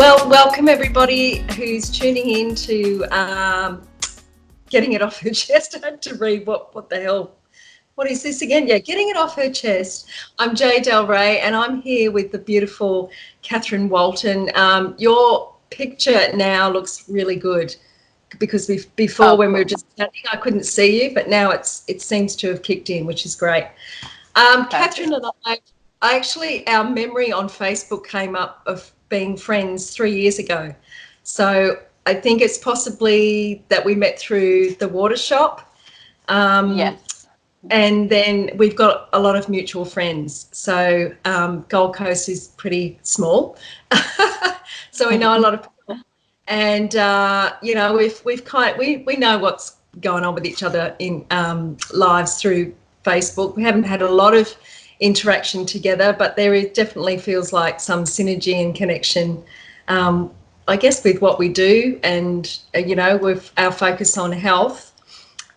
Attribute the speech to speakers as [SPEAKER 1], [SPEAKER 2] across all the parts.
[SPEAKER 1] Well, welcome everybody who's tuning in to Getting It Off Her Chest. I had to read what the hell, what is this again? Yeah, Getting It Off Her Chest. I'm Jay Del Rey and I'm here with the beautiful Katharine Walton. Your picture now looks really good because before when we were just chatting, I couldn't see you, but now it seems to have kicked in, which is great. Katharine and I actually, our memory on Facebook came up of being friends 3 years ago. So I think it's possibly that we met through the water shop.
[SPEAKER 2] Yes.
[SPEAKER 1] And then we've got a lot of mutual friends. So Gold Coast is pretty small. So we know a lot of people. And, you know, we know what's going on with each other in lives through Facebook. We haven't had a lot of interaction together, but definitely feels like some synergy and connection, I guess, with what we do and, you know, with our focus on health.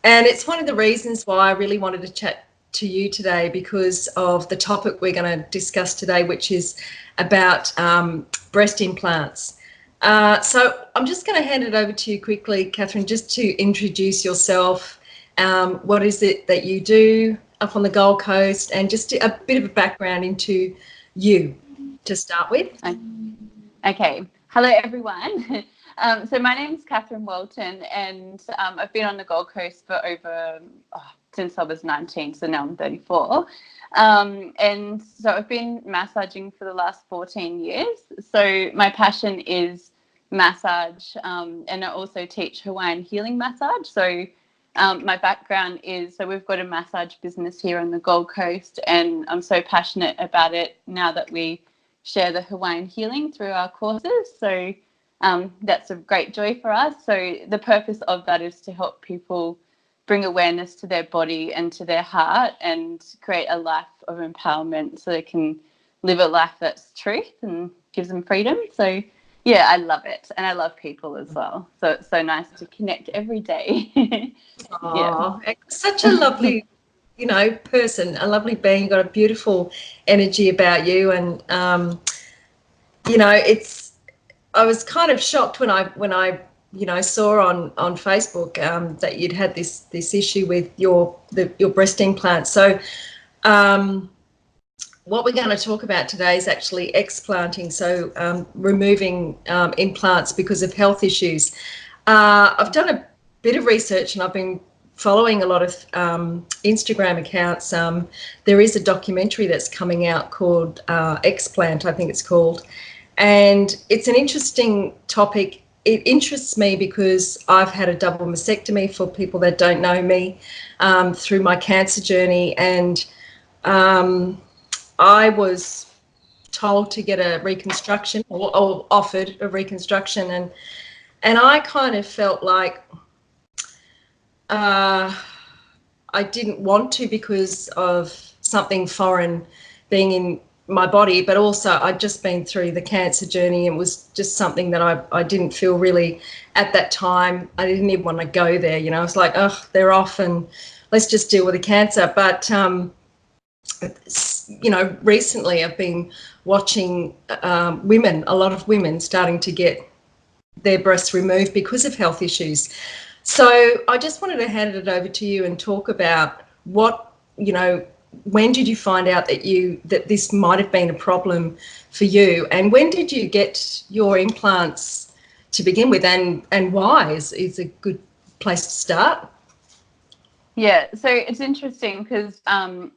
[SPEAKER 1] And it's one of the reasons why I really wanted to chat to you today, because of the topic we're going to discuss today, which is about breast implants. So I'm just going to hand it over to you quickly, Katharine, just to introduce yourself. What is it that you do up on the Gold Coast, and just a bit of a background into you to start with.
[SPEAKER 2] Okay. Hello, everyone. So my name's Katharine Walton, and I've been on the Gold Coast for since I was 19, so now I'm 34. And so I've been massaging for the last 14 years. So my passion is massage, and I also teach Hawaiian Healing Massage. So my background is, so we've got a massage business here on the Gold Coast, and I'm so passionate about it now that we share the Hawaiian healing through our courses. So that's a great joy for us. So the purpose of that is to help people bring awareness to their body and to their heart and create a life of empowerment so they can live a life that's truth and gives them freedom. So yeah, I love it. And I love people as well. So it's so nice to connect every day.
[SPEAKER 1] Oh, yeah. Such a lovely, you know, person, a lovely being. You've got a beautiful energy about you. And, you know, I was kind of shocked when I you know, saw on Facebook that you'd had this issue with your breast implant. So what we're going to talk about today is actually explanting, so removing implants because of health issues. I've done a bit of research and I've been following a lot of Instagram accounts. There is a documentary that's coming out called Explant, I think it's called, and it's an interesting topic. It interests me because I've had a double mastectomy, for people that don't know me, through my cancer journey, and I was told to get a reconstruction, or offered a reconstruction, and I kind of felt like I didn't want to because of something foreign being in my body, but also I'd just been through the cancer journey, and it was just something that I didn't feel really at that time. I didn't even want to go there, you know. I was like, oh, they're off and let's just deal with the cancer. But you know, recently I've been watching a lot of women starting to get their breasts removed because of health issues. So I just wanted to hand it over to you and talk about what, you know, when did you find out that this might have been a problem for you, and when did you get your implants to begin with, and why is a good place to start?
[SPEAKER 2] Yeah, so it's interesting because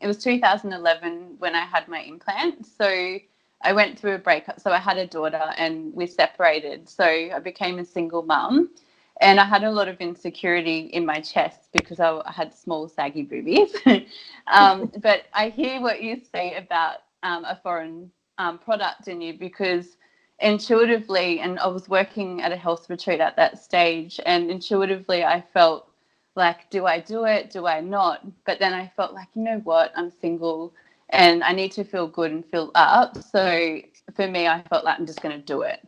[SPEAKER 2] it was 2011 when I had my implant. So I went through a breakup. So I had a daughter and we separated. So I became a single mum, and I had a lot of insecurity in my chest because I had small saggy boobies. But I hear what you say about a foreign product in you, because intuitively, and I was working at a health retreat at that stage, and intuitively I felt like, do I do it? Do I not? But then I felt like, you know what? I'm single and I need to feel good and feel up. So for me, I felt like I'm just going to do it.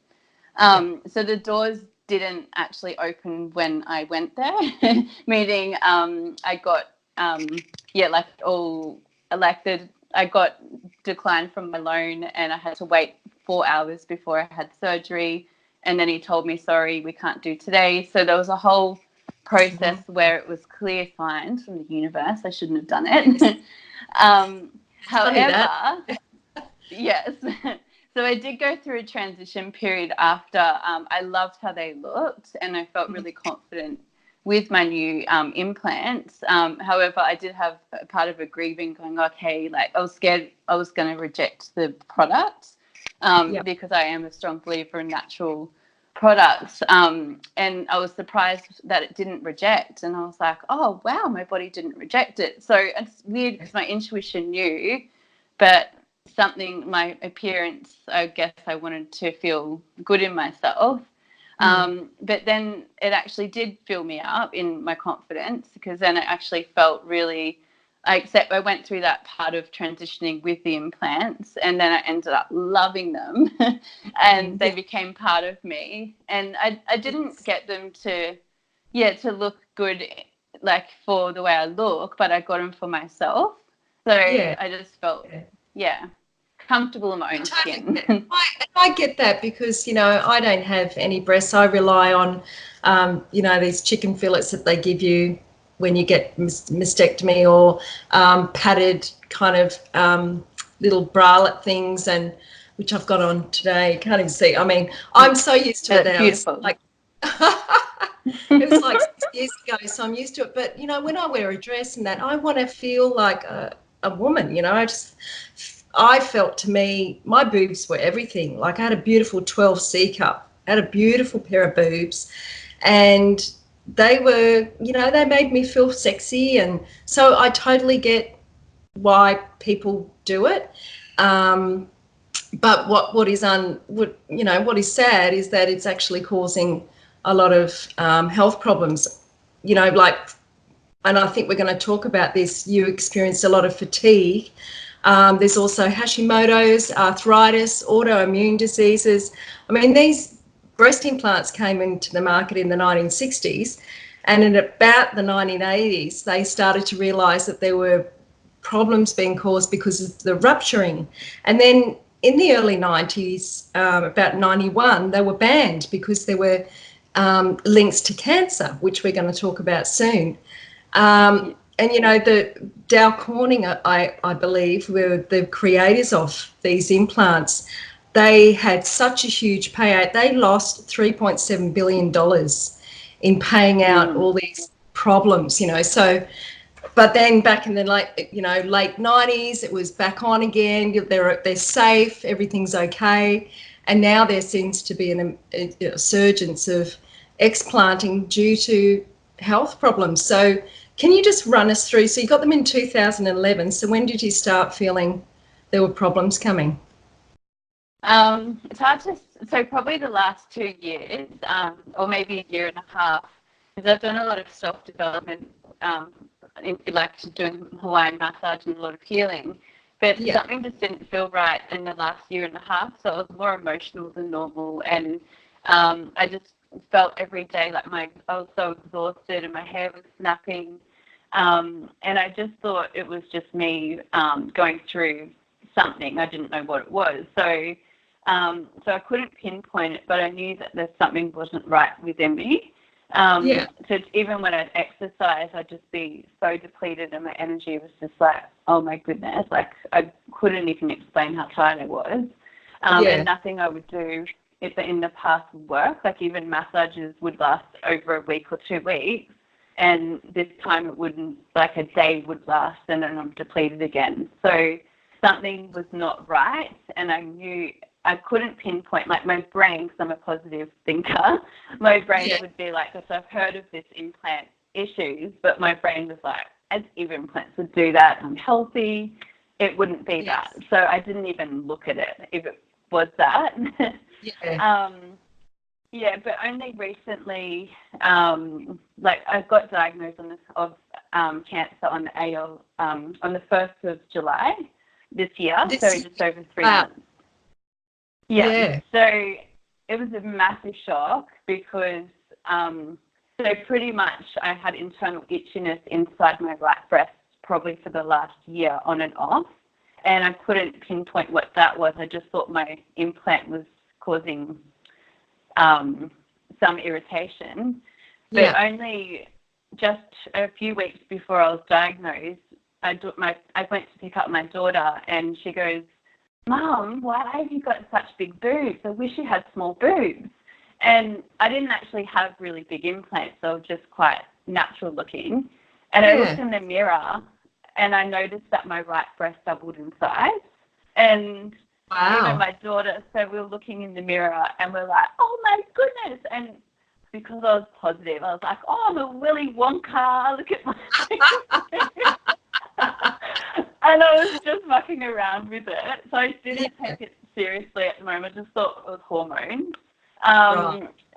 [SPEAKER 2] So the doors didn't actually open when I went there, meaning I got, I got declined from my loan, and I had to wait 4 hours before I had surgery. And then he told me, sorry, we can't do today. So there was a whole process where it was clear signs from the universe I shouldn't have done it. However, yes. So I did go through a transition period after. I loved how they looked, and I felt really confident with my new implants. However, I did have a part of a grieving going, okay, like I was scared I was going to reject the product because I am a strong believer in natural products. And I was surprised that it didn't reject. And I was like, oh, wow, my body didn't reject it. So it's weird because my intuition knew, but my appearance, I guess I wanted to feel good in myself. But then it actually did fill me up in my confidence, because then it actually felt really, I went through that part of transitioning with the implants, and then I ended up loving them and they became part of me. And I didn't get them to look good, like for the way I look, but I got them for myself. So I just felt, comfortable in my own skin.
[SPEAKER 1] I get that, because, I don't have any breasts. I rely on, these chicken fillets that they give you when you get mastectomy, or padded kind of little bralette things, and which I've got on today. You can't even see. I mean, I'm so used to it now.
[SPEAKER 2] Beautiful.
[SPEAKER 1] It was like 6 years ago, so I'm used to it. But, when I wear a dress and that, I want to feel like a woman, I felt, to me, my boobs were everything. Like, I had a beautiful 12C cup, I had a beautiful pair of boobs, and they were, they made me feel sexy. And so I totally get why people do it. But what is sad is that it's actually causing a lot of health problems, and I think we're going to talk about this. You experienced a lot of fatigue. There's also Hashimoto's, arthritis, autoimmune diseases. I mean, these breast implants came into the market in the 1960s, and in about the 1980s, they started to realise that there were problems being caused because of the rupturing. And then in the early 90s, about 91, they were banned because there were links to cancer, which we're going to talk about soon. And, the Dow Corning, I believe, were the creators of these implants. They had such a huge payout. They lost $3.7 billion in paying out all these problems, So, but then back in the late 90s, it was back on again. They're safe. Everything's okay. And now there seems to be a resurgence of explanting due to health problems. So can you just run us through? So you got them in 2011. So when did you start feeling there were problems coming?
[SPEAKER 2] It's hard to, so probably the last 2 years, or maybe a year and a half, because I've done a lot of self-development, like doing Hawaiian massage and a lot of healing. But something just didn't feel right in the last year and a half. So I was more emotional than normal, and I just felt every day like I was so exhausted and my hair was snapping. And I just thought it was just me going through something. I didn't know what it was. So I couldn't pinpoint it, but I knew that there's something wasn't right within me. So even when I'd exercise, I'd just be so depleted, and my energy was just like, oh my goodness, like I couldn't even explain how tired I was. And nothing I would do in the past would work. Like even massages would last over a week or 2 weeks, and this time it wouldn't, like a day would last, and then I'm depleted again. So something was not right, and I knew I couldn't pinpoint, like my brain, because I'm a positive thinker, my brain would be like, because I've heard of this implant issues, but my brain was like, as if implants would do that, I'm healthy, it wouldn't be that. So I didn't even look at it if it was that. But only recently, like I got diagnosed of cancer on the on the 1st of July this year, so just over 3 months. So it was a massive shock because so pretty much I had internal itchiness inside my right breast probably for the last year on and off, and I couldn't pinpoint what that was. I just thought my implant was causing some irritation. But only just a few weeks before I was diagnosed, I went to pick up my daughter, and she goes, "Mum, why have you got such big boobs? I wish you had small boobs." And I didn't actually have really big implants, so I was just quite natural looking. And I looked in the mirror, and I noticed that my right breast doubled in size. And even my daughter, so we were looking in the mirror, and we're like, "Oh my goodness!" And because I was positive, I was like, "Oh, I'm a Willy Wonka. Look at my." And I was just mucking around with it, so I didn't take it seriously at the moment. I just thought it was hormones.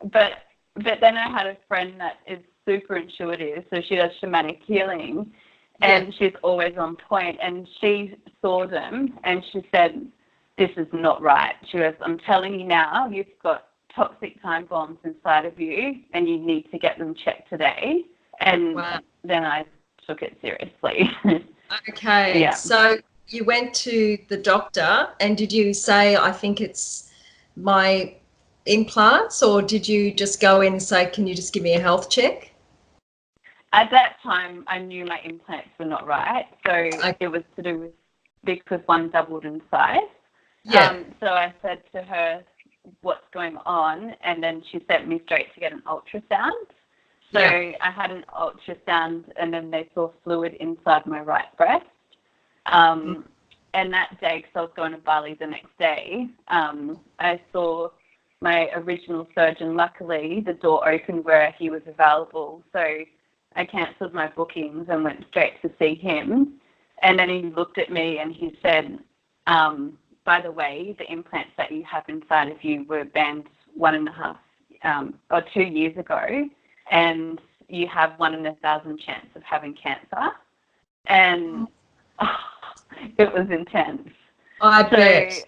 [SPEAKER 2] But then I had a friend that is super intuitive, so she does shamanic healing, and she's always on point. And she saw them, and she said, "This is not right." She goes, "I'm telling you now, you've got toxic time bombs inside of you, and you need to get them checked today." And then I took it seriously.
[SPEAKER 1] Okay, so you went to the doctor, and did you say, "I think it's my implants," or did you just go in and say, "Can you just give me a health check"?
[SPEAKER 2] At that time, I knew my implants were not right, so it was to do with because one doubled in size. So I said to her, "What's going on?" And then she sent me straight to get an ultrasound. So I had an ultrasound, and then they saw fluid inside my right breast. And that day, because I was going to Bali the next day, I saw my original surgeon. Luckily, the door opened where he was available. So I cancelled my bookings and went straight to see him. And then he looked at me and he said, "By the way, the implants that you have inside of you were banned 1.5 or 2 years ago. And you have 1 in 1,000 chance of having cancer." And it was intense.
[SPEAKER 1] I bet.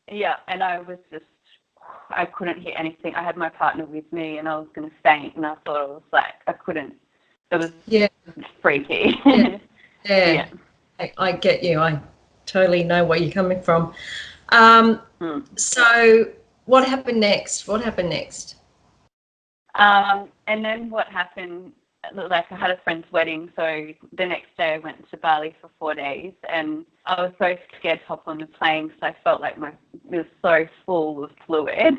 [SPEAKER 2] Yeah, and I couldn't hear anything. I had my partner with me, and I was going to faint, and I thought I was like, I couldn't. It was freaky.
[SPEAKER 1] Yeah. I get you. I totally know where you're coming from. So what happened next?
[SPEAKER 2] And then what happened, like I had a friend's wedding, so the next day I went to Bali for 4 days, and I was so scared to hop on the plane because I felt like it was so full of fluid.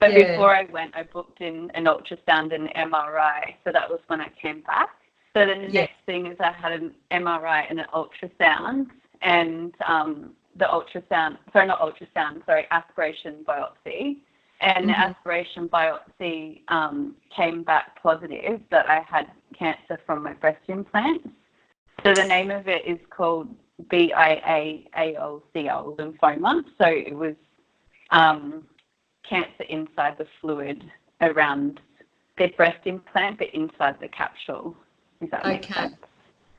[SPEAKER 2] But before I went, I booked in an ultrasound and an MRI, so that was when I came back. So then the next thing is I had an MRI and an ultrasound, and aspiration biopsy. And the aspiration biopsy came back positive that I had cancer from my breast implants. So the name of it is called BIA-ALCL lymphoma. So it was cancer inside the fluid around the breast implant, but inside the capsule. Does that make sense?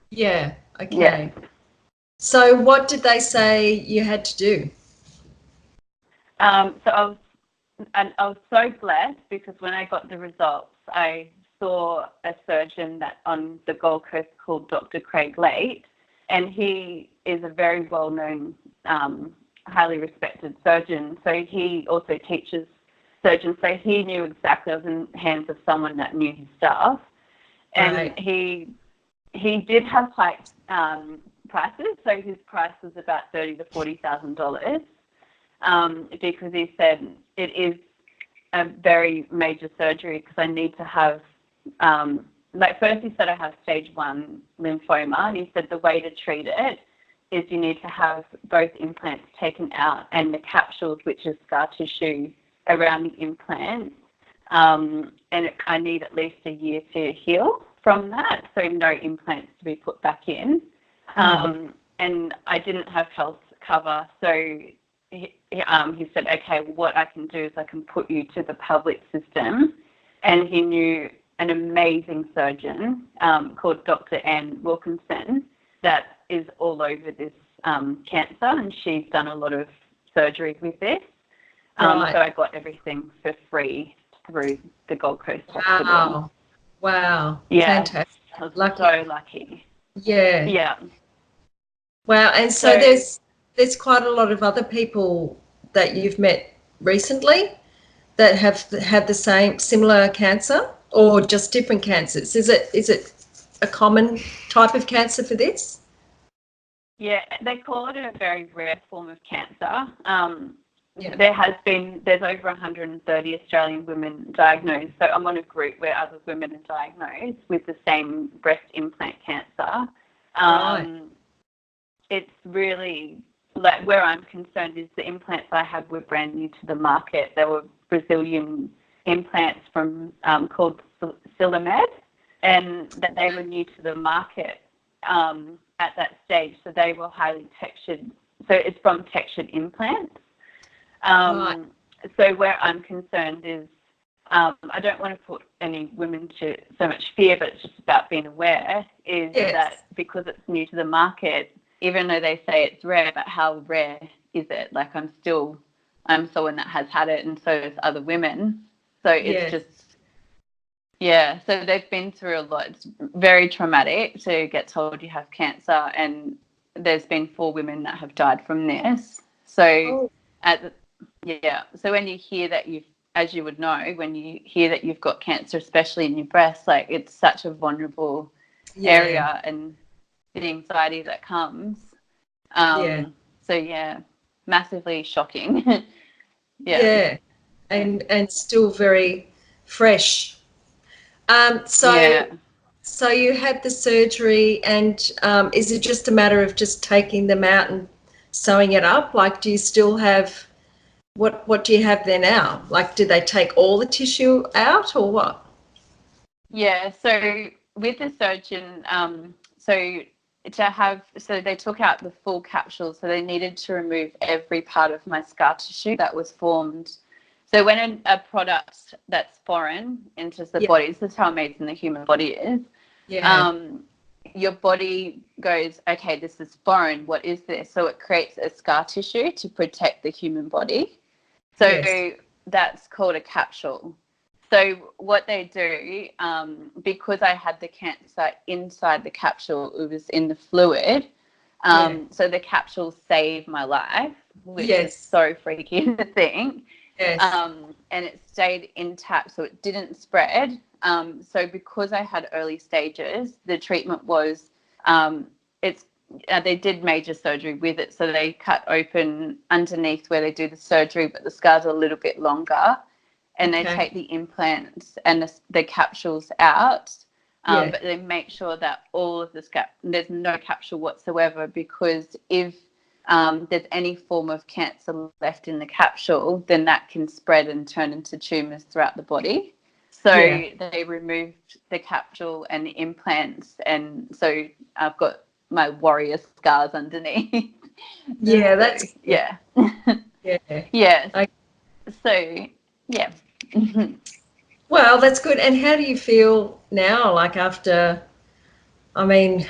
[SPEAKER 1] Yeah. Okay. Yeah. So what did they say you had to do?
[SPEAKER 2] So I was so blessed because when I got the results, I saw a surgeon that on the Gold Coast called Dr. Craig Late, and he is a very well-known, highly respected surgeon. So he also teaches surgeons. So he knew exactly. I was in the hands of someone that knew his stuff, and he did have high prices. So his price was about $30,000 to $40,000. Because he said it is a very major surgery because I need to have, first he said I have stage 1 lymphoma, and he said the way to treat it is you need to have both implants taken out and the capsules, which is scar tissue around the implant, and I need at least a year to heal from that, so no implants to be put back in. And I didn't have health cover, so he said, "Okay, what I can do is I can put you to the public system." And he knew an amazing surgeon called Dr. Ann Wilkinson that is all over this cancer, and she's done a lot of surgery with this. So I got everything for free through the Gold Coast Hospital.
[SPEAKER 1] Wow.
[SPEAKER 2] Yeah.
[SPEAKER 1] Fantastic.
[SPEAKER 2] I was so lucky.
[SPEAKER 1] Yeah.
[SPEAKER 2] Yeah.
[SPEAKER 1] Wow. And so there's quite a lot of other people that you've met recently. that have had the same similar cancer, or just different cancers? Is it a common type of cancer for this?
[SPEAKER 2] Yeah, they call it a very rare form of cancer.
[SPEAKER 1] Yeah.
[SPEAKER 2] There's over 130 Australian women diagnosed. So I'm on a group where other women are diagnosed with the same breast implant cancer.
[SPEAKER 1] Right.
[SPEAKER 2] It's really, like, where I'm concerned is the implants I had were brand new to the market. They were Brazilian implants from called Silamed, and that they were new to the market at that stage. So they were highly textured. So it's from textured implants.
[SPEAKER 1] Right.
[SPEAKER 2] So where I'm concerned is, I don't want to put any women to so much fear, but it's just about being aware, is
[SPEAKER 1] Yes.
[SPEAKER 2] that because it's new to the market, even though they say it's rare, but how rare is it? Like, I'm someone that has had it, and so has other women. So it's just, yeah. So they've been through a lot. It's very traumatic to get told you have cancer, and there's been 4 women that have died from this. So so when you hear that as you would know, when you hear that you've got cancer, especially in your breast, like, it's such a vulnerable area, and the anxiety that comes. So yeah, massively shocking.
[SPEAKER 1] Yeah. And still very fresh.
[SPEAKER 2] Yeah.
[SPEAKER 1] So you had the surgery, and is it just a matter of just taking them out and sewing it up? Like, do you still have, what do you have there now? Like, did they take all the tissue out, or what?
[SPEAKER 2] Yeah, so with the surgeon, so they took out the full capsule, so they needed to remove every part of my scar tissue that was formed. So when a product that's foreign enters the body, this is how amazing the human body is. Your body goes, okay, this is foreign. What is this? So it creates a scar tissue to protect the human body. So that's called a capsule. So what they do, because I had the cancer inside the capsule, it was in the fluid. So the capsule saved my life, which is so freaky to think. And it stayed intact, so it didn't spread. So because I had early stages, the treatment was, they did major surgery with it. So they cut open underneath where they do the surgery, but the scars are a little bit longer. And they take the implants and the capsules out, but they make sure that all of there's no capsule whatsoever, because if there's any form of cancer left in the capsule, then that can spread and turn into tumours throughout the body. So they removed the capsule and the implants, and so I've got my warrior scars underneath. Yeah. So yeah.
[SPEAKER 1] Well, that's good. And how do you feel now, like, after, I mean,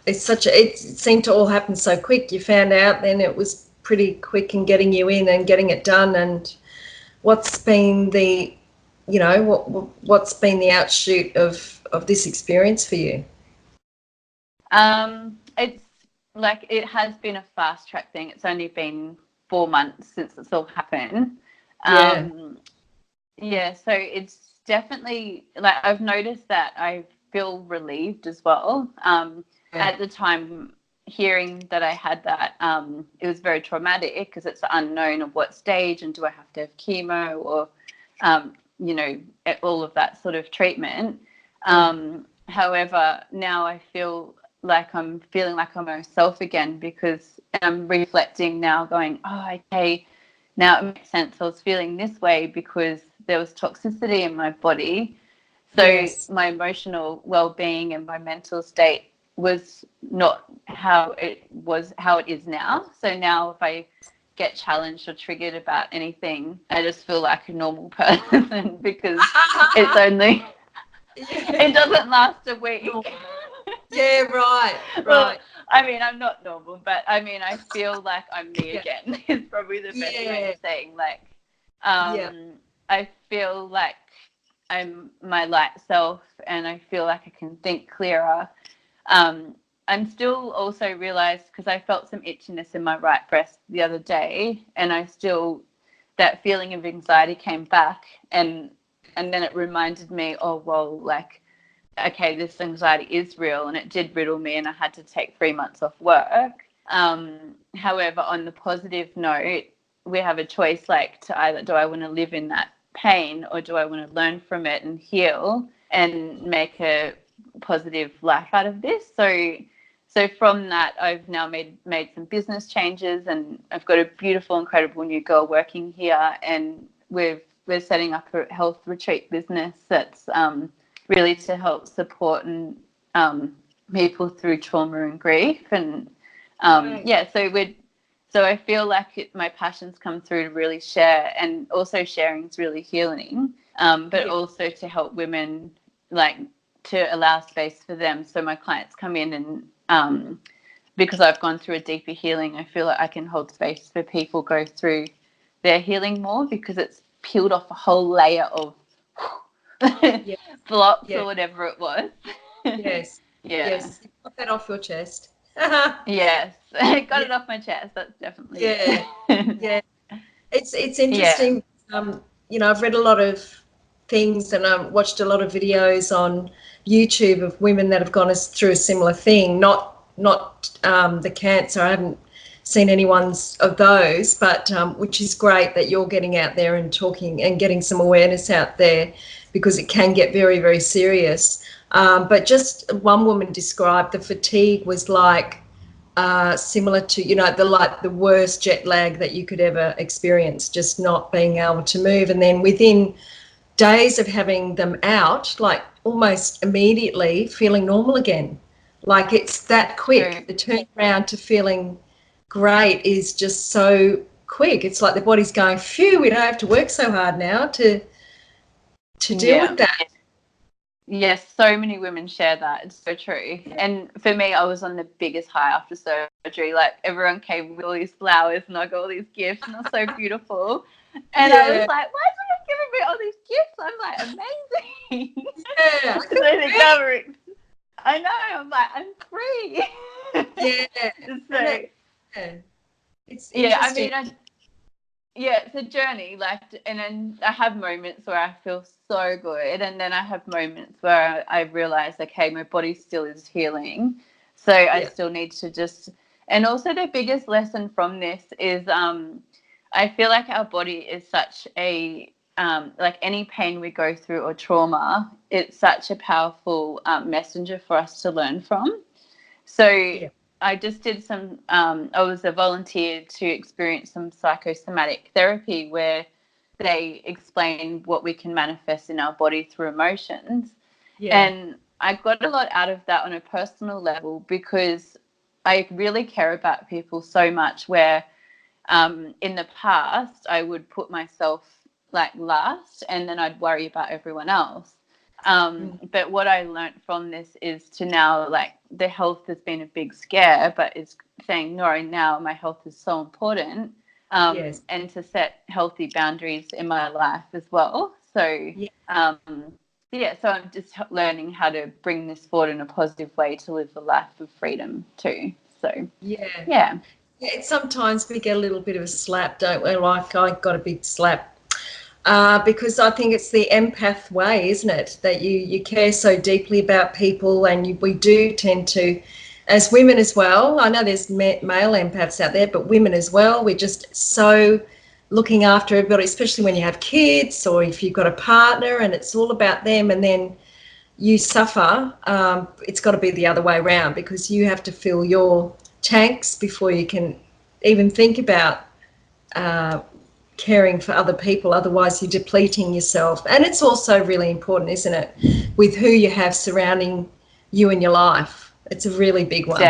[SPEAKER 1] it seemed to all happen so quick. You found out, then it was pretty quick in getting you in and getting it done. And what's been the, what's been the outshoot of this experience for you?
[SPEAKER 2] It's like, it has been a fast track thing. It's only been 4 months since it's all happened. So it's definitely, like, I've noticed that I feel relieved as well. At the time, hearing that I had that, it was very traumatic, because it's unknown of what stage, and do I have to have chemo, or all of that sort of treatment. However, now I feel like I'm feeling like I'm myself again, because I'm reflecting now, going, oh, okay, now it makes sense. I was feeling this way because there was toxicity in my body. So my emotional well-being and my mental state was not how it is now. So now if I get challenged or triggered about anything, I just feel like a normal person, because it's only it doesn't last a week.
[SPEAKER 1] Right.
[SPEAKER 2] Well, I mean, I'm not normal, but I mean, I feel like I'm me again is probably the best way of saying, like, I feel like I'm my light self, and I feel like I can think clearer. I'm still also realized, because I felt some itchiness in my right breast the other day, and I still that feeling of anxiety came back, and then it reminded me, oh well, like, okay, this anxiety is real, and it did riddle me, and I had to take 3 months off work. However, on the positive note, we have a choice, like, to either, do I want to live in that pain, or do I want to learn from it and heal and make a positive life out of this? So from that, I've now made some business changes, and I've got a beautiful, incredible new girl working here, and we're setting up a health retreat business that's really to help support and people through trauma and grief. And so I feel like my passions come through to really share, and also sharing is really healing, but also to help women, like, to allow space for them. So my clients come in, and because I've gone through a deeper healing, I feel like I can hold space for people go through their healing more, because it's peeled off a whole layer of blocks or whatever it was.
[SPEAKER 1] Yes.
[SPEAKER 2] Yeah.
[SPEAKER 1] Yes. You got that off your chest.
[SPEAKER 2] Yes. I got it off my chest. That's definitely
[SPEAKER 1] yeah. It's interesting. You know, I've read a lot of things, and I've watched a lot of videos on YouTube of women that have gone through a similar thing. Not the cancer. I haven't seen anyone's of those, but which is great that you're getting out there and talking and getting some awareness out there, because it can get very, very serious. But just one woman described the fatigue was like similar to, you know, the worst jet lag that you could ever experience, just not being able to move. And then within days of having them out, like almost immediately feeling normal again. Like, it's that quick. The turnaround to feeling great is just so quick. It's like the body's going, phew, we don't have to work so hard now to deal with that.
[SPEAKER 2] Yes, so many women share that. It's so true. And for me, I was on the biggest high after surgery. Like, everyone came with all these flowers, and I got all these gifts, and it was so beautiful. And I was like, why is someone giving me all these gifts? I'm like, amazing.
[SPEAKER 1] Yeah.
[SPEAKER 2] I know. I'm like, I'm free.
[SPEAKER 1] It's
[SPEAKER 2] interesting. It's a journey, like, and then I have moments where I feel so good, and then I have moments where I realize, okay, my body still is healing, so I still need to just. And also, the biggest lesson from this is I feel like our body is such a like, any pain we go through or trauma, it's such a powerful messenger for us to learn from. So I just did some, I was a volunteer to experience some psychosomatic therapy, where they explain what we can manifest in our body through emotions. And I got a lot out of that on a personal level, because I really care about people so much, where in the past I would put myself, like, last, and then I'd worry about everyone else. But what I learned from this is to now, like, the health has been a big scare, but it's saying, no, now my health is so important, and to set healthy boundaries in my life as well. So, so I'm just learning how to bring this forward in a positive way to live a life of freedom too. So,
[SPEAKER 1] sometimes we get a little bit of a slap, don't we? Like, I got a big slap. Because I think it's the empath way, isn't it? That you care so deeply about people, and we do tend to, as women as well. I know there's male empaths out there, but women as well. We're just so looking after everybody, especially when you have kids or if you've got a partner, and it's all about them, and then you suffer. It's got to be the other way around, because you have to fill your tanks before you can even think about caring for other people. Otherwise you're depleting yourself. And it's also really important, isn't it, with who you have surrounding you in your life. It's a really big one.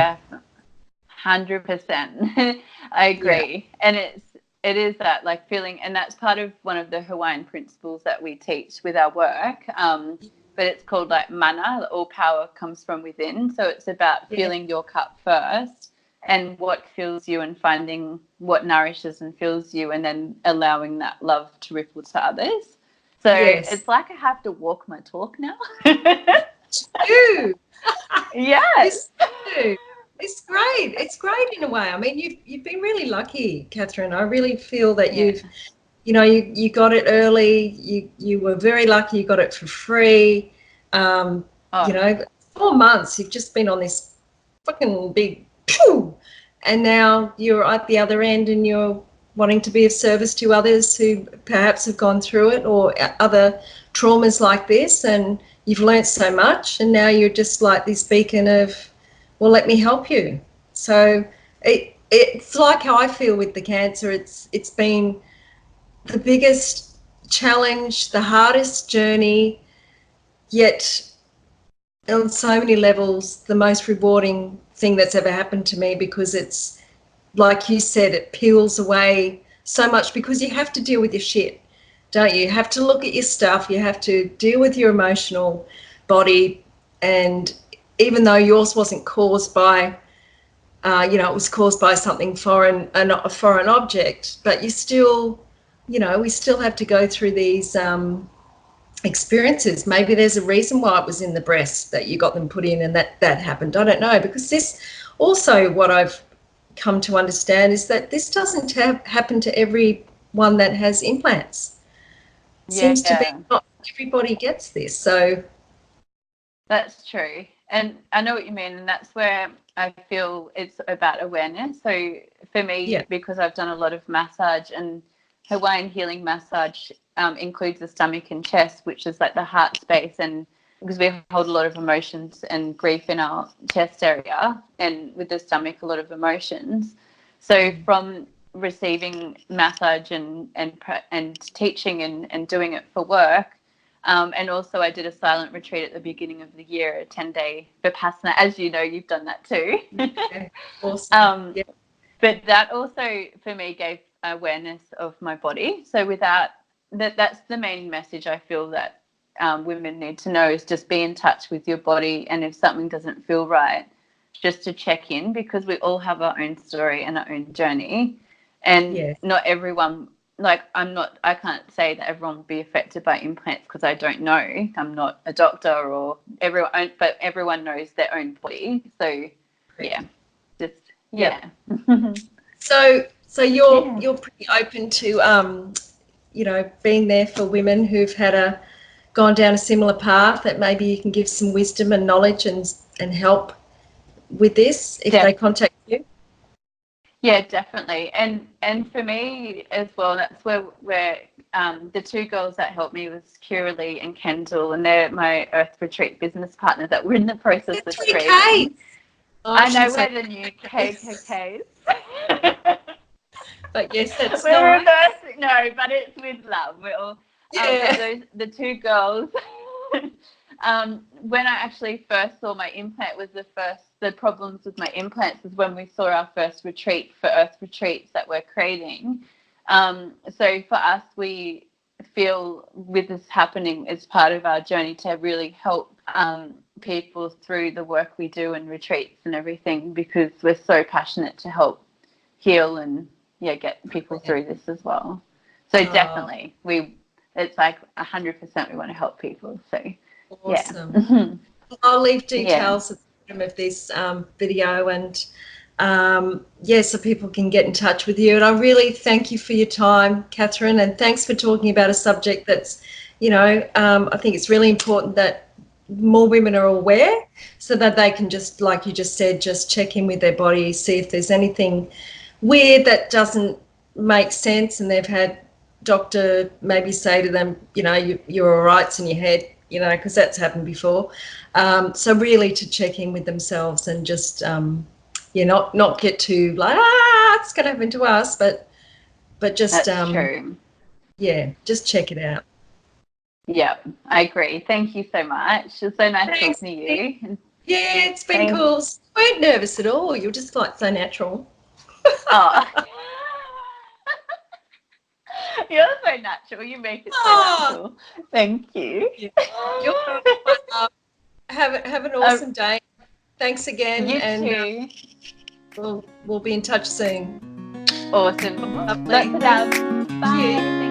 [SPEAKER 2] 100%. I agree. And it is that, like, feeling, and that's part of one of the Hawaiian principles that we teach with our work, but it's called, like, mana. All power comes from within. So it's about filling your cup first, and what fills you, and finding what nourishes and fills you, and then allowing that love to ripple to others. So it's like I have to walk my talk now.
[SPEAKER 1] You.
[SPEAKER 2] Yes.
[SPEAKER 1] It's great. It's great in a way. I mean, you've been really lucky, Katharine. I really feel that you got it early. You were very lucky. You got it for free. 4 months. You've just been on this fucking big pew, and now you're at the other end, and you're wanting to be of service to others who perhaps have gone through it or other traumas like this, and you've learnt so much, and now you're just like this beacon of, well, let me help you. So it's like how I feel with the cancer. It's been the biggest challenge, the hardest journey, yet on so many levels, the most rewarding thing that's ever happened to me, because it's, like you said, it peels away so much, because you have to deal with your shit, don't you? You have to look at your stuff. You have to deal with your emotional body. And even though yours wasn't caused by, it was caused by something foreign, a foreign object, but you still, we still have to go through these experiences. Maybe there's a reason why it was in the breast that you got them put in and that happened. I don't know, because this also, what I've come to understand is that this doesn't happen to everyone that has implants. Seems to be not everybody gets this. So
[SPEAKER 2] that's true. And I know what you mean, and that's where I feel it's about awareness. So for me, because I've done a lot of massage, and Hawaiian Healing Massage includes the stomach and chest, which is like the heart space, and because we hold a lot of emotions and grief in our chest area, and with the stomach, a lot of emotions. So from receiving massage and teaching and doing it for work, and also I did a silent retreat at the beginning of the year, a 10-day Vipassana. As you know, you've done that too.
[SPEAKER 1] Yeah, awesome.
[SPEAKER 2] But that also, for me, gave awareness of my body. So without that's the main message I feel that women need to know, is just be in touch with your body, and if something doesn't feel right, just to check in, because we all have our own story and our own journey, and not everyone, like I can't say that everyone will be affected by implants, because I don't know. I'm not a doctor or everyone, but everyone knows their own body. So
[SPEAKER 1] So you're pretty open to being there for women who've gone down a similar path, that maybe you can give some wisdom and knowledge and help with this if they contact you.
[SPEAKER 2] Yeah, definitely. And for me as well, that's where the two girls that helped me was Kiralee and Kendall, and they're my Earth Retreat business partner that we're in the process of creating. I know we're the new KKKs.
[SPEAKER 1] But yes, that's
[SPEAKER 2] we're nice. No, but it's with love. We're all the two girls. When I actually first saw my implant, was the problems with my implants was when we saw our first retreat for Earth Retreats that we're creating. So for us, we feel with this happening as part of our journey to really help people through the work we do and retreats and everything, because we're so passionate to help heal and get people through this as well. So definitely it's like 100% we want to help people. So
[SPEAKER 1] awesome. I'll leave details at the bottom of this video, and so people can get in touch with you. And I really thank you for your time, Katharine, and thanks for talking about a subject that's, I think it's really important that more women are aware, so that they can just, like you just said, just check in with their body, see if there's anything weird that doesn't make sense, and they've had doctor maybe say to them, you're all right, it's in your head, because that's happened before. So really to check in with themselves and just not get too like, it's going to happen to us, but just
[SPEAKER 2] that's true.
[SPEAKER 1] Just check it out.
[SPEAKER 2] Yeah, I agree. Thank you so much. It's so nice talking to you.
[SPEAKER 1] Yeah, it's been cool. You weren't nervous at all. You're just like so natural.
[SPEAKER 2] Oh. You're so natural. You make it so natural. Thank you.
[SPEAKER 1] Yeah. You're welcome. Have an awesome day. Thanks again.
[SPEAKER 2] You
[SPEAKER 1] too. We'll be in touch soon.
[SPEAKER 2] Awesome.
[SPEAKER 1] Lovely.
[SPEAKER 2] Lots of love. Bye.